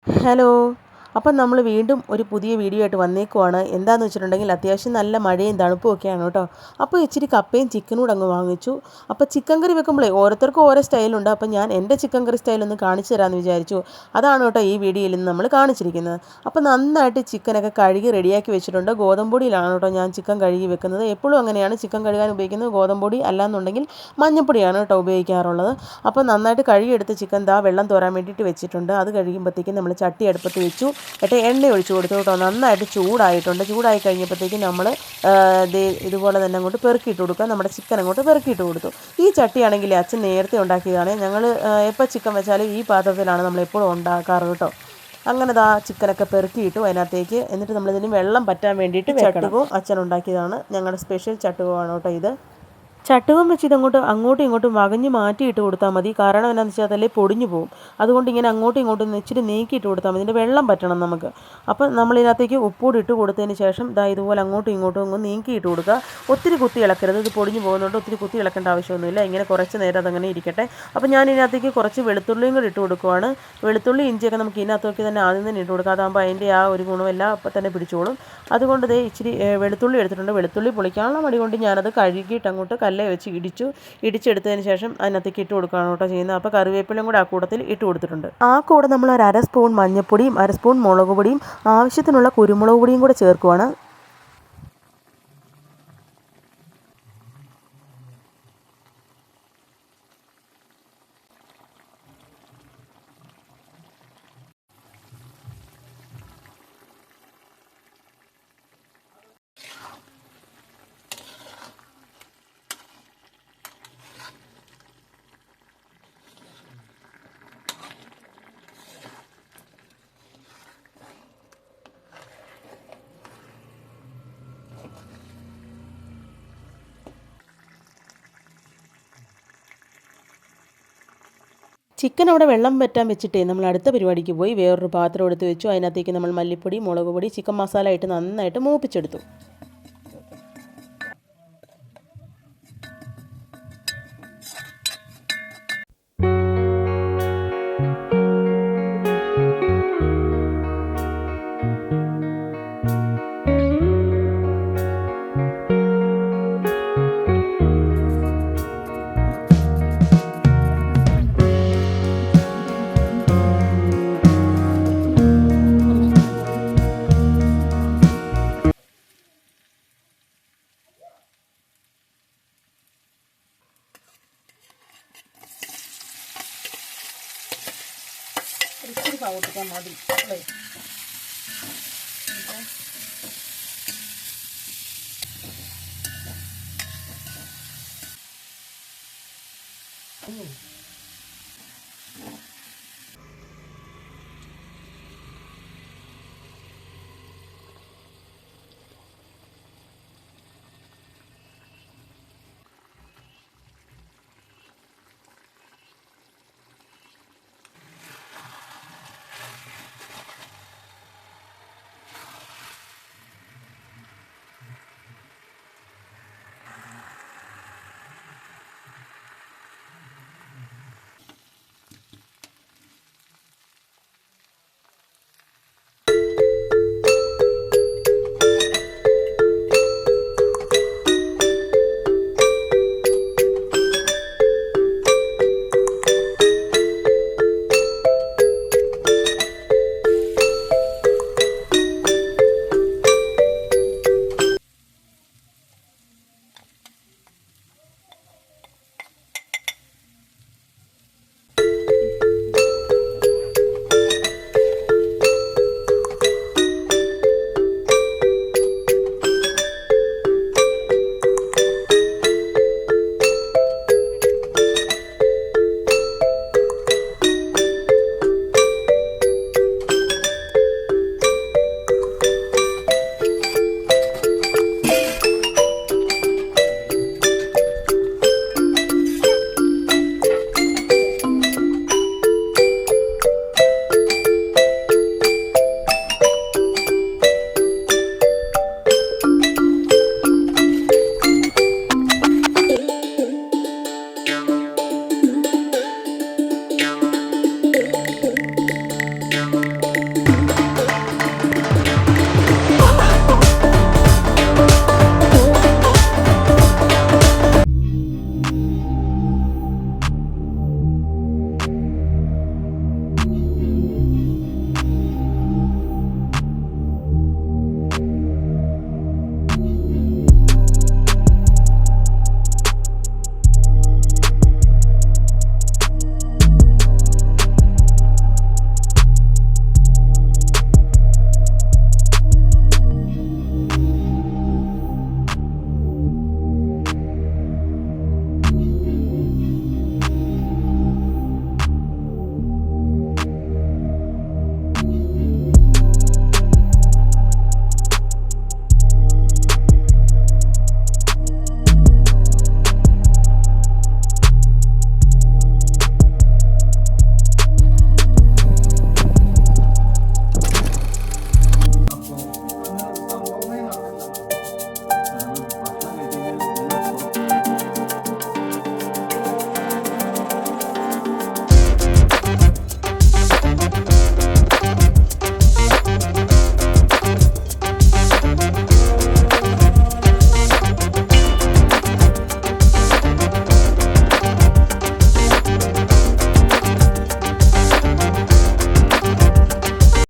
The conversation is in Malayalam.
ഹലോ. അപ്പം നമ്മൾ വീണ്ടും ഒരു പുതിയ വീഡിയോ ആയിട്ട് വന്നേക്കുവാണ്. എന്താണെന്ന് വെച്ചിട്ടുണ്ടെങ്കിൽ അത്യാവശ്യം നല്ല മഴയും തണുപ്പും ഒക്കെയാണ് കേട്ടോ. അപ്പോൾ ഇച്ചിരി കപ്പയും ചിക്കനും കൂടെ അങ്ങ് വാങ്ങിച്ചു. അപ്പോൾ ചിക്കൻ കറി വെക്കുമ്പോഴേ ഓരോരുത്തർക്കും ഓരോ സ്റ്റൈലുണ്ട്. അപ്പോൾ ഞാൻ എൻ്റെ ചിക്കൻ കറി സ്റ്റൈലൊന്ന് കാണിച്ചു തരാമെന്ന് വിചാരിച്ചു. അതാണ് കേട്ടോ ഈ വീഡിയോയിൽ നിന്ന് നമ്മൾ കാണിച്ചിരിക്കുന്നത്. അപ്പോൾ നന്നായിട്ട് ചിക്കനൊക്കെ കഴുകി റെഡിയാക്കി വെച്ചിട്ടുണ്ട്. ഗോതമ്പൊടിയിലാണ് കേട്ടോ ഞാൻ ചിക്കൻ കഴുകി വെക്കുന്നത്. എപ്പോഴും അങ്ങനെയാണ് ചിക്കൻ കഴുകാൻ ഉപയോഗിക്കുന്നത്. ഗോതമ്പൊടി അല്ലാന്നുണ്ടെങ്കിൽ മഞ്ഞപ്പൊടിയാണ് കേട്ടോ ഉപയോഗിക്കാറുള്ളത്. അപ്പോൾ നന്നായിട്ട് കഴുകിയെടുത്ത് ചിക്കൻ വെള്ളം തോരാൻ വേണ്ടിയിട്ട് വെച്ചിട്ടുണ്ട്. അത് കഴിയുമ്പോഴത്തേക്കും നമ്മൾ ചട്ടി അടുപ്പത്ത് വെച്ചു. എന്നിട്ട് എണ്ണ ഒഴിച്ച് കൊടുത്തു കേട്ടോ. നന്നായിട്ട് ചൂടായിട്ടുണ്ട്. ചൂടായി കഴിഞ്ഞപ്പോഴത്തേക്കും നമ്മൾ ഇതുപോലെ തന്നെ അങ്ങോട്ട് പെറുക്കിയിട്ട് കൊടുക്കുക. നമ്മുടെ ചിക്കൻ അങ്ങോട്ട് പെറുക്കിയിട്ട് കൊടുത്തു. ഈ ചട്ടിയാണെങ്കിൽ അച്ഛൻ നേരത്തെ ഉണ്ടാക്കിയതാണ്. ഞങ്ങൾ എപ്പോൾ ചിക്കൻ വെച്ചാലും ഈ പാത്രത്തിലാണ് നമ്മളെപ്പോഴും ഉണ്ടാക്കാറ് കേട്ടോ. അങ്ങനെ ചിക്കനൊക്കെ പെറുക്കിയിട്ടു അതിനകത്തേക്ക്. എന്നിട്ട് നമ്മളിതിന് വെള്ളം പറ്റാൻ വേണ്ടിയിട്ട് ചട്ടുകവും അച്ഛൻ ഉണ്ടാക്കിയതാണ്. ഞങ്ങളുടെ സ്പെഷ്യൽ ചട്ടുകമാണ് കേട്ടോ ഇത്. ചട്ടുകം വെച്ച് അങ്ങോട്ടും ഇങ്ങോട്ടും വകഞ്ഞ് മാറ്റിയിട്ട് കൊടുത്താൽ മതി. കാരണം എന്താണെന്ന് വെച്ചാൽ അതല്ലേ പൊടിഞ്ഞു പോകും. അതുകൊണ്ട് ഇങ്ങനെ അങ്ങോട്ടും ഇങ്ങോട്ടും ഇച്ചിരി നീക്കിയിട്ട് കൊടുത്താൽ മതി. ഇതിൻ്റെ വെള്ളം പറ്റണം നമുക്ക്. അപ്പം നമ്മളിതിനകത്തേക്ക് ഉപ്പൂടി ഇട്ട് കൊടുത്തതിന് ശേഷം ഇതുപോലെ അങ്ങോട്ടും ഇങ്ങോട്ടും അങ്ങ് നീക്കിയിട്ട് കൊടുക്കുക. ഒത്തിരി കുത്തി ഇളക്കരുത്. ഇത് പൊടിഞ്ഞു പോകുന്നതുകൊണ്ട് ഒത്തിരി കുത്തി ഇളക്കേണ്ട ആവശ്യമൊന്നുമില്ല. ഇങ്ങനെ കുറച്ച് നേരം അതങ്ങനെ ഇരിക്കട്ടെ. അപ്പോൾ ഞാൻ ഇതിനകത്തേക്ക് കുറച്ച് വെളുത്തുള്ളിയും കൂടി ഇട്ട് കൊടുക്കുവാണ്. വെളുത്തുള്ളി ഇഞ്ചിയൊക്കെ നമുക്ക് ഇതിനകത്തേക്ക് തന്നെ ആദ്യം തന്നെ ഇട്ട് കൊടുക്കാം. അതാകുമ്പോൾ അതിൻ്റെ ആ ഒരു ഗുണമെല്ലാം അപ്പം തന്നെ പിടിച്ചോളും. അതുകൊണ്ട് ഇച്ചിരി വെളുത്തുള്ളി എടുത്തിട്ടുണ്ട്. വെളുത്തുള്ളി പൊളിക്കാനുള്ള മടി കൊണ്ട് ഞാനത് കഴുകിയിട്ട് അങ്ങോട്ട് കല്ലേ വെച്ച് ഇടിച്ചെടുത്തതിന് ശേഷം അതിനകത്തേക്ക് ഇട്ട് കൊടുക്കുകയാണ് കേട്ടോ ചെയ്യുന്നത്. അപ്പോൾ കറിവേപ്പിലയും കൂടെ ആ കൂട്ടത്തിൽ ഇട്ട് കൊടുത്തിട്ടുണ്ട്. ആ കൂടെ നമ്മൾ ഒരു 1/2 സ്പൂൺ മഞ്ഞൾപ്പൊടിയും 1/2 സ്പൂൺ മുളക് പൊടിയും ആവശ്യത്തിനുള്ള കുരുമുളക് പൊടിയും കൂടെ ചേർക്കുവാണ്. ചിക്കൻ അവിടെ വെള്ളം വറ്റാൻ വെച്ചിട്ടേ നമ്മൾ അടുത്ത പരിപാടിക്ക് പോയി. വേറൊരു പാത്രം എടുത്ത് വെച്ചു. അതിനകത്തേക്ക് നമ്മൾ മല്ലിപ്പൊടി, മുളക് പൊടി, ചിക്കൻ മസാല ഇട്ട് നന്നായിട്ട് മൂപ്പിച്ചെടുത്തു. ഇച്ചിരി സവോട്ടിക്കാൻ മതി അല്ലേ.